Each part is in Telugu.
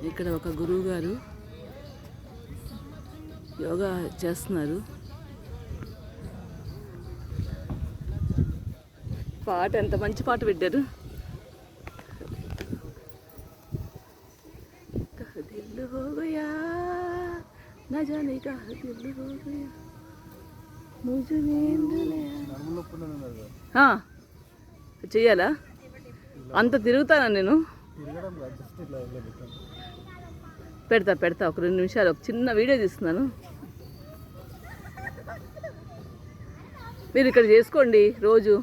ఇక్కడ ఒక గురువు గారు యోగా చేస్తున్నారు. పాట ఎంత మంచి పాట పెట్టారు. చెయ్యాలా? అంత తిరుగుతానా నేను? పెడతా ఒక 2 నిమిషాలు ఒక చిన్న వీడియో తీస్తున్నాను. మీరు ఇక్కడ చేసుకోండి రోజు,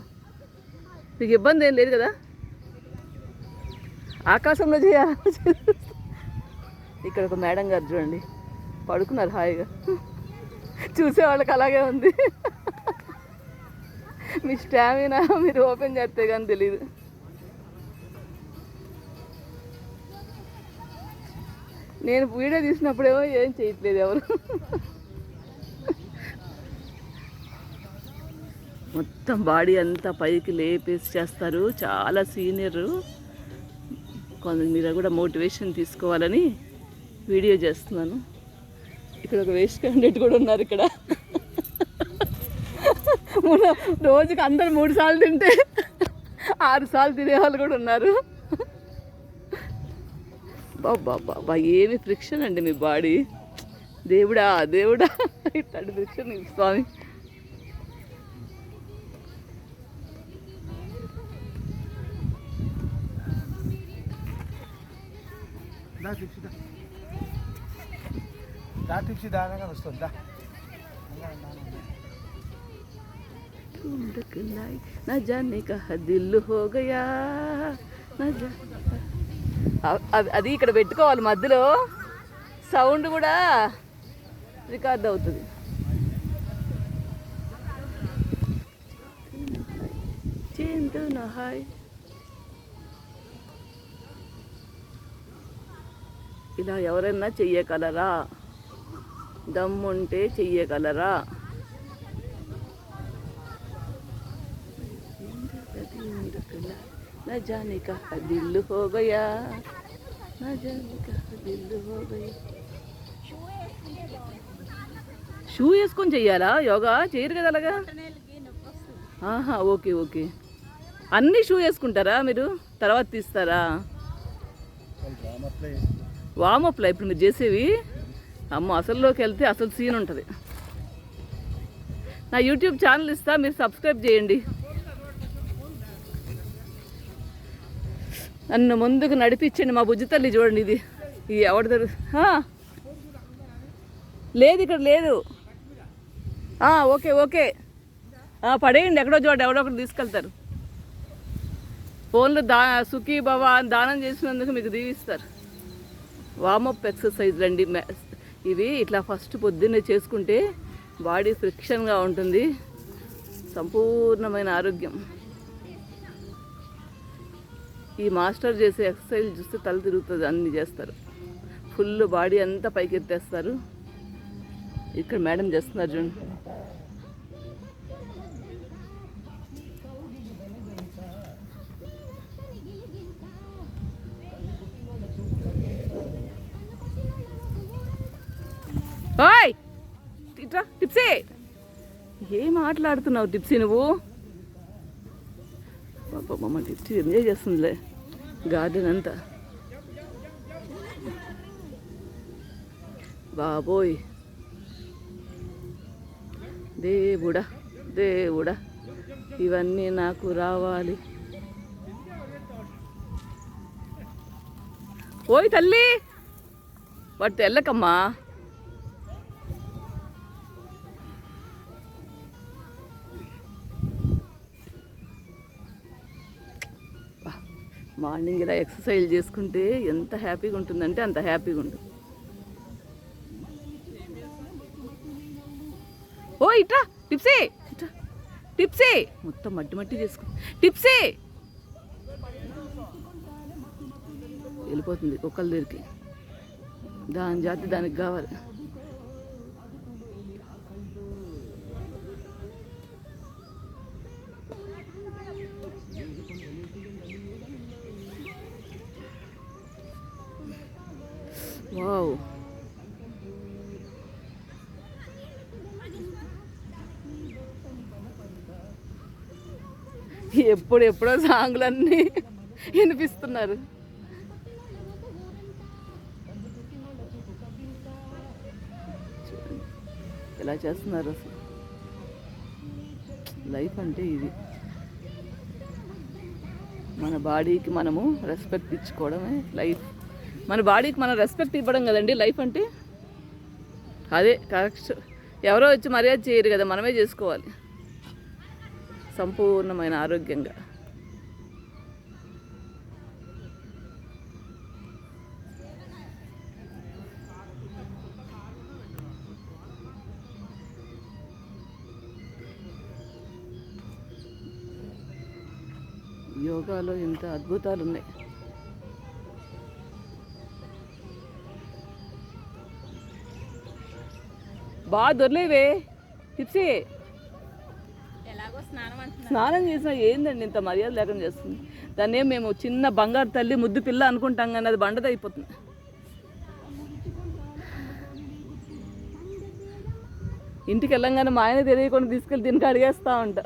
మీకు ఇబ్బంది ఏం లేదు కదా. ఆకాశంలో చేయాలి. ఇక్కడ ఒక మేడం గారు చూడండి పడుకున్నారు హాయిగా. చూసే వాళ్ళకి అలాగే ఉంది. మీ స్టామినా మీరు ఓపెన్ చేస్తే కానీ తెలీదు. నేను వీడియో తీసినప్పుడేమో ఏం చేయట్లేదు ఎవరు. మొత్తం బాడీ అంతా పైకి లేపేసి చేస్తారు. చాలా సీనియర్. కొంత మీరు కూడా మోటివేషన్ తీసుకోవాలని వీడియో చేస్తున్నాను. ఇక్కడ ఒక వేస్ట్ క్యాండిడేట్ కూడా ఉన్నారు. ఇక్కడ రోజుకి అందరు 3 సార్లు తింటే 6 సార్లు తినేవాళ్ళు కూడా ఉన్నారు. బాబా ఏమి ఫ్రిక్షన్ అండి మీ బాడీ. దేవుడా ఇట్లాంటి ఫ్రిక్షన్ స్వామి. నా జానే కహా దిల్ హో గయా. అది ఇక్కడ పెట్టుకోవాలి, మధ్యలో సౌండ్ కూడా రికార్డ్ అవుతుంది. ఇలా ఎవరైనా చెయ్యగలరా? దమ్ముంటే చెయ్యగలరా? నా జానే కహా దిల్ హో గయా, నా జానే కహా దిల్ హో గయా. షూ వేసుకొని చెయ్యాలా యోగా? చేయరు కదా అలాగా. ఆహా, ఓకే. అన్నీ షూ వేసుకుంటారా మీరు? తర్వాత తీస్తారా? వామప్లా ఇప్పుడు మీరు చేసేవి? అమ్మ, అసల్లోకి వెళ్తే అసలు సీన్ ఉంటుంది. నా యూట్యూబ్ ఛానల్ ఇస్తా, మీరు సబ్స్క్రైబ్ చేయండి. నన్ను ముందుకు నడిపించండి. మా బుజ్జి తల్లి చూడండి. ఇది ఎవరి లేదు, ఇక్కడ లేదు. ఓకే పడేయండి. ఎక్కడో ఎవడో ఒకటి తీసుకెళ్తారు. ఫోన్లో సుఖీ బాబా అని దానం చేసినందుకు మీకు దీవిస్తారు. వామప్ ఎక్సర్సైజ్లు అండి ఇవి. ఇట్లా ఫస్ట్ పొద్దున్నే చేసుకుంటే బాడీ ఫ్రిక్షన్గా ఉంటుంది. సంపూర్ణమైన ఆరోగ్యం. ఈ మాస్టర్ చేసే ఎక్సర్సైజ్ చూస్తే తల తిరుగుతుంది. అన్నీ చేస్తారు. ఫుల్ బాడీ అంతా పైకి ఎత్తేస్తారు. ఇక్కడ మేడం చేస్తున్నారు చూడండి. ఓయ్ ఇట్రా టిప్సీ. ఏం మాట్లాడుతున్నావు టిప్సీ నువ్వు? పాపమ్మ టిప్సీ ఎంజాయ్ చేస్తుందిలే గార్డెన్ అంతా. బాబోయ్ దేవుడా ఇవన్నీ నాకు రావాలి. ఓయ్ తల్లి, వాటి తెల్లకమ్మా. మార్నింగ్ ఇలా ఎక్సర్సైజ్ చేసుకుంటే ఎంత హ్యాపీగా ఉంటుందంటే అంత హ్యాపీగా ఉంటుంది. ఓ ఇట్రా టిప్సీ మొత్తం మట్టి చేసుకో. టిప్సీ వెళ్ళిపోతుంది కుక్కల దగ్గరికి. దాని జాతి దానికి కావాలి. వావ్, ఎప్పుడెప్పుడో సాంగులన్నీ వినిపిస్తున్నారు. ఎలా చేస్తున్నారు అసలు. లైఫ్ అంటే ఇది. మన బాడీకి మనము రెస్పెక్ట్ ఇచ్చుకోవడమే లైఫ్. మన బాడీకి మనం రెస్పెక్ట్ ఇవ్వడం కదండి లైఫ్ అంటే. అదే కరెక్ట్. ఎవరో వచ్చి మర్యాద చేయరు కదా, మనమే చేసుకోవాలి సంపూర్ణమైన ఆరోగ్యంగా. యోగాలో ఇంత అద్భుతాలు ఉన్నాయి. బాగా దొరలేవే టిప్సీ. స్నానం చేసినా ఏందండి ఇంత మర్యాద లేకుండా చేస్తుంది. దాన్ని మేము చిన్న బంగారు తల్లి ముద్దు పిల్ల అనుకుంటాం కానీ అది బండది అయిపోతుంది. ఇంటికి వెళ్ళంగానే మా ఆయన తెలియకుండా తీసుకెళ్ళి దీనికి అడిగేస్తూ ఉంటా.